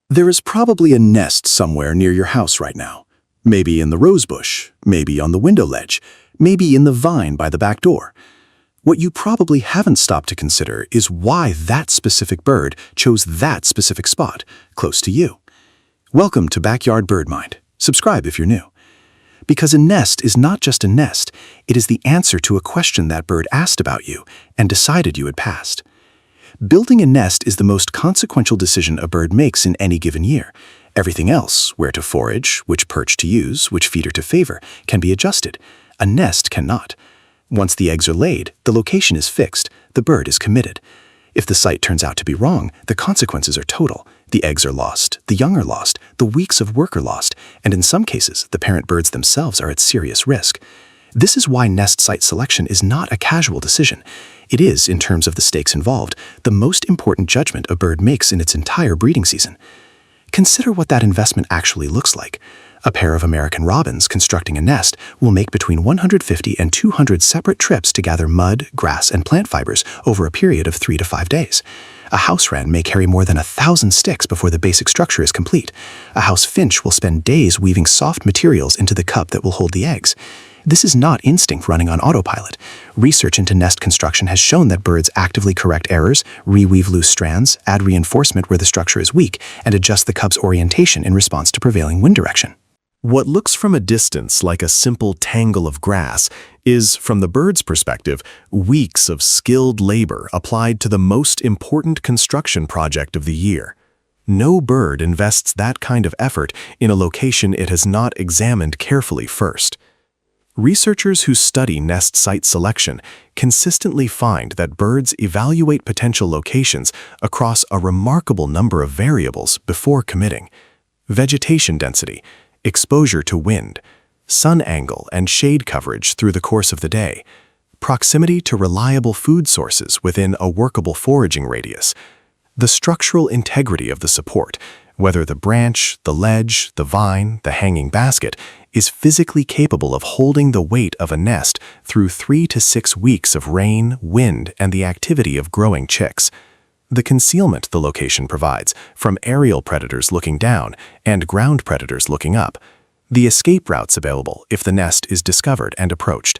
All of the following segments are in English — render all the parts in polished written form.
There is probably a nest somewhere near your house right now. Maybe in the rose bush, maybe on the window ledge, maybe in the vine by the back door. What you probably haven't stopped to consider is why that specific bird chose that specific spot, close to you. Welcome to Backyard Bird Mind. Subscribe if you're new. Because a nest is not just a nest, it is the answer to a question that bird asked about you and decided you had passed. Building a nest is the most consequential decision a bird makes in any given year. Everything else, where to forage, which perch to use, which feeder to favor, can be adjusted. A nest cannot. Once the eggs are laid, the location is fixed, the bird is committed. If the site turns out to be wrong, the consequences are total. The eggs are lost, the young are lost, the weeks of work are lost, and in some cases, the parent birds themselves are at serious risk. This is why nest site selection is not a casual decision. It is, in terms of the stakes involved, the most important judgment a bird makes in its entire breeding season. Consider what that investment actually looks like. A pair of American robins constructing a nest will make between 150 and 200 separate trips to gather mud, grass, and plant fibers over a period of 3 to 5 days. A house wren may carry more than 1,000 sticks before the basic structure is complete. A house finch will spend days weaving soft materials into the cup that will hold the eggs. This is not instinct running on autopilot. Research into nest construction has shown that birds actively correct errors, reweave loose strands, add reinforcement where the structure is weak, and adjust the cub's orientation in response to prevailing wind direction. What looks from a distance like a simple tangle of grass is, from the bird's perspective, weeks of skilled labor applied to the most important construction project of the year. No bird invests that kind of effort in a location it has not examined carefully first. Researchers who study nest site selection consistently find that birds evaluate potential locations across a remarkable number of variables before committing: vegetation density, exposure to wind, sun angle and shade coverage through the course of the day, proximity to reliable food sources within a workable foraging radius, the structural integrity of the support, whether the branch, the ledge, the vine, the hanging basket, is physically capable of holding the weight of a nest through 3 to 6 weeks of rain, wind, and the activity of growing chicks. The concealment the location provides from aerial predators looking down and ground predators looking up. The escape routes available if the nest is discovered and approached.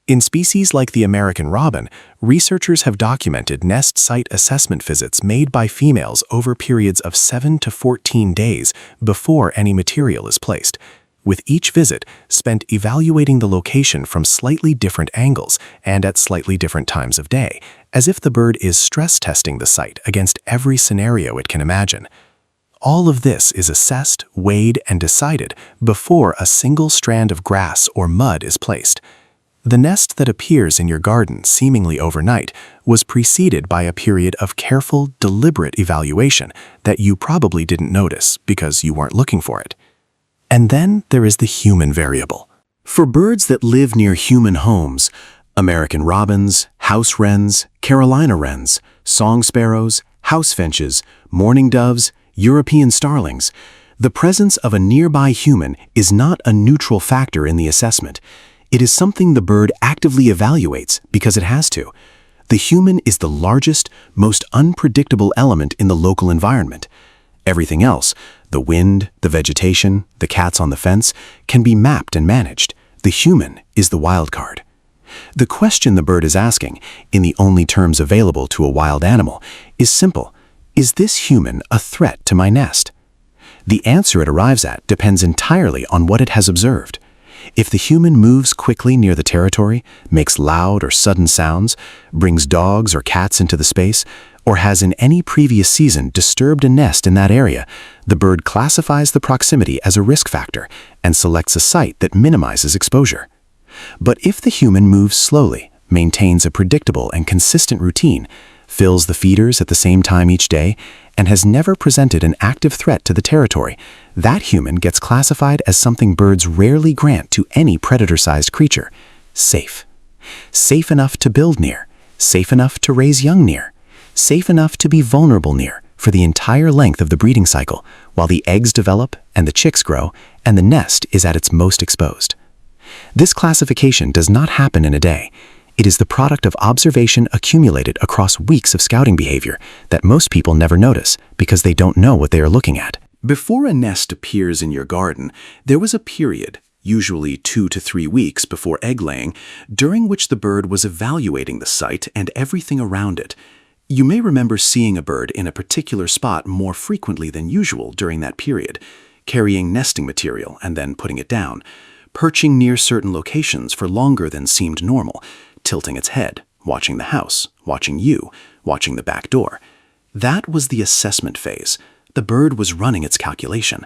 In species like the American robin, researchers have documented nest site assessment visits made by females over periods of 7 to 14 days before any material is placed, with each visit spent evaluating the location from slightly different angles and at slightly different times of day, as if the bird is stress testing the site against every scenario it can imagine. All of this is assessed, weighed, and decided before a single strand of grass or mud is placed. The nest that appears in your garden seemingly overnight was preceded by a period of careful, deliberate evaluation that you probably didn't notice because you weren't looking for it. And then there is the human variable. For birds that live near human homes, American robins, house wrens, Carolina wrens, song sparrows, house finches, mourning doves, European starlings, the presence of a nearby human is not a neutral factor in the assessment. It is something the bird actively evaluates because it has to. The human is the largest, most unpredictable element in the local environment. Everything else, the wind, the vegetation, the cats on the fence, can be mapped and managed. The human is the wild card. The question the bird is asking, in the only terms available to a wild animal, is simple. Is this human a threat to my nest? The answer it arrives at depends entirely on what it has observed. If the human moves quickly near the territory, makes loud or sudden sounds, brings dogs or cats into the space, or has in any previous season disturbed a nest in that area, the bird classifies the proximity as a risk factor and selects a site that minimizes exposure. But if the human moves slowly, maintains a predictable and consistent routine, fills the feeders at the same time each day, and has never presented an active threat to the territory, that human gets classified as something birds rarely grant to any predator-sized creature: safe. Safe enough to build near, safe enough to raise young near, safe enough to be vulnerable near for the entire length of the breeding cycle, while the eggs develop and the chicks grow and the nest is at its most exposed. This classification does not happen in a day. It is the product of observation accumulated across weeks of scouting behavior that most people never notice because they don't know what they are looking at. Before a nest appears in your garden, there was a period, usually 2 to 3 weeks before egg laying, during which the bird was evaluating the site and everything around it. You may remember seeing a bird in a particular spot more frequently than usual during that period, carrying nesting material and then putting it down, perching near certain locations for longer than seemed normal, tilting its head, watching the house, watching you, watching the back door. That was the assessment phase. The bird was running its calculation.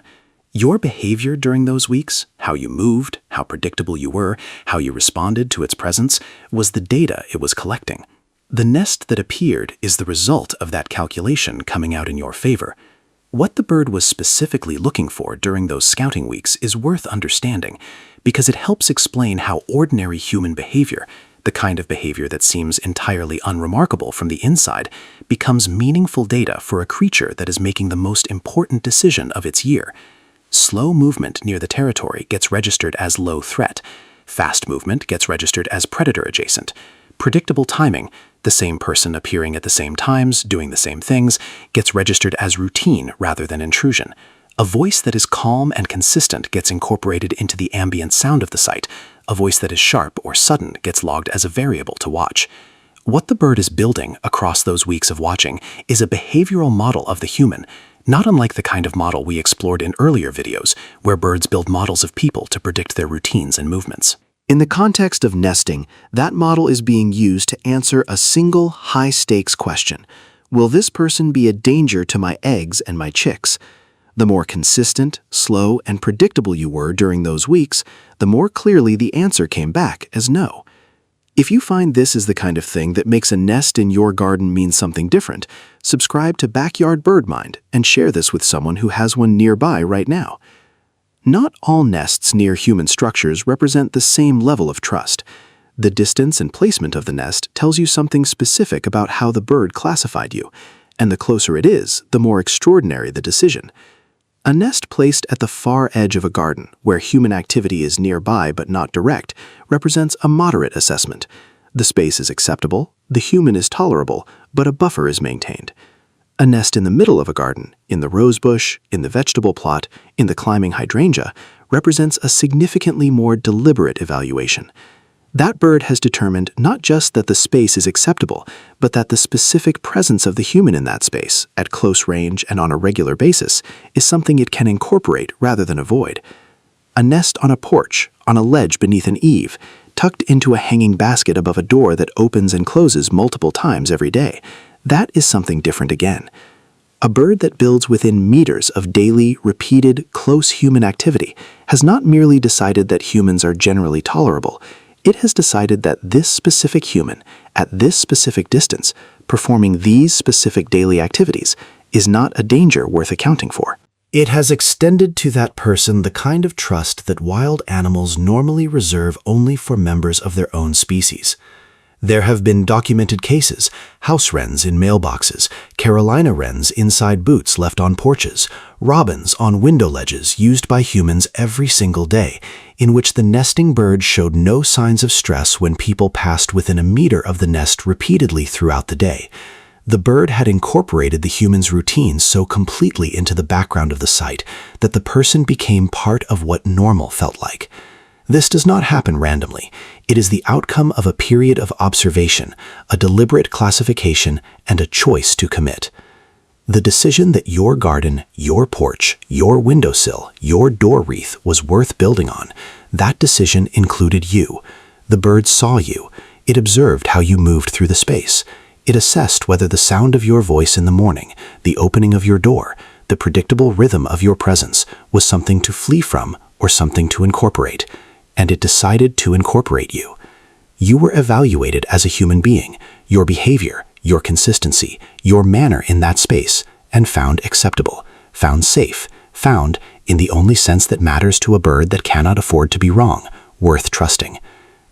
Your behavior during those weeks, how you moved, how predictable you were, how you responded to its presence, was the data it was collecting. The nest that appeared is the result of that calculation coming out in your favor. What the bird was specifically looking for during those scouting weeks is worth understanding because it helps explain how ordinary human behavior, the kind of behavior that seems entirely unremarkable from the inside, becomes meaningful data for a creature that is making the most important decision of its year. Slow movement near the territory gets registered as low threat. Fast movement gets registered as predator adjacent. Predictable timing, the same person appearing at the same times, doing the same things, gets registered as routine rather than intrusion. A voice that is calm and consistent gets incorporated into the ambient sound of the site. A voice that is sharp or sudden gets logged as a variable to watch. What the bird is building across those weeks of watching is a behavioral model of the human, not unlike the kind of model we explored in earlier videos, where birds build models of people to predict their routines and movements. In the context of nesting, that model is being used to answer a single high-stakes question. Will this person be a danger to my eggs and my chicks? The more consistent, slow, and predictable you were during those weeks, the more clearly the answer came back as no. If you find this is the kind of thing that makes a nest in your garden mean something different, subscribe to Backyard Bird Mind and share this with someone who has one nearby right now. Not all nests near human structures represent the same level of trust. The distance and placement of the nest tells you something specific about how the bird classified you, and the closer it is, the more extraordinary the decision. A nest placed at the far edge of a garden, where human activity is nearby but not direct, represents a moderate assessment. The space is acceptable, the human is tolerable, but a buffer is maintained. A nest in the middle of a garden, in the rose bush, in the vegetable plot, in the climbing hydrangea, represents a significantly more deliberate evaluation. That bird has determined not just that the space is acceptable, but that the specific presence of the human in that space, at close range and on a regular basis, is something it can incorporate rather than avoid. A nest on a porch, on a ledge beneath an eave, tucked into a hanging basket above a door that opens and closes multiple times every day, that is something different again. A bird that builds within meters of daily, repeated, close human activity has not merely decided that humans are generally tolerable. It has decided that this specific human, at this specific distance, performing these specific daily activities, is not a danger worth accounting for. It has extended to that person the kind of trust that wild animals normally reserve only for members of their own species. There have been documented cases, house wrens in mailboxes, Carolina wrens inside boots left on porches, robins on window ledges used by humans every single day, in which the nesting bird showed no signs of stress when people passed within a meter of the nest repeatedly throughout the day. The bird had incorporated the human's routines so completely into the background of the site that the person became part of what normal felt like. This does not happen randomly. It is the outcome of a period of observation, a deliberate classification, and a choice to commit. The decision that your garden, your porch, your windowsill, your door wreath was worth building on, that decision included you. The bird saw you. It observed how you moved through the space. It assessed whether the sound of your voice in the morning, the opening of your door, the predictable rhythm of your presence was something to flee from or something to incorporate. And it decided to incorporate you. You were evaluated as a human being, your behavior, your consistency, your manner in that space, and found acceptable, found safe, found, in the only sense that matters to a bird that cannot afford to be wrong, worth trusting.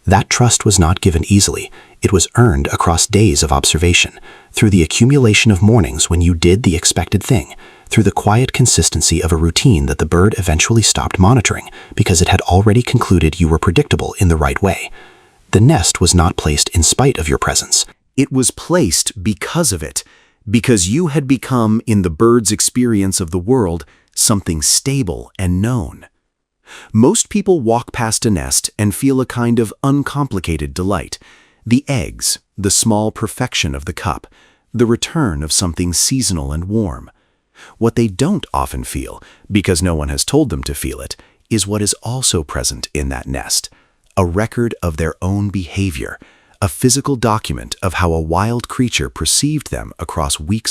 That trust was not given easily. It was earned across days of observation, through the accumulation of mornings when you did the expected thing, through the quiet consistency of a routine that the bird eventually stopped monitoring because it had already concluded you were predictable in the right way. The nest was not placed in spite of your presence. It was placed because of it, because you had become, in the bird's experience of the world, something stable and known. Most people walk past a nest and feel a kind of uncomplicated delight. The eggs, the small perfection of the cup, the return of something seasonal and warm. What they don't often feel, because no one has told them to feel it, is what is also present in that nest, a record of their own behavior, a physical document of how a wild creature perceived them across weeks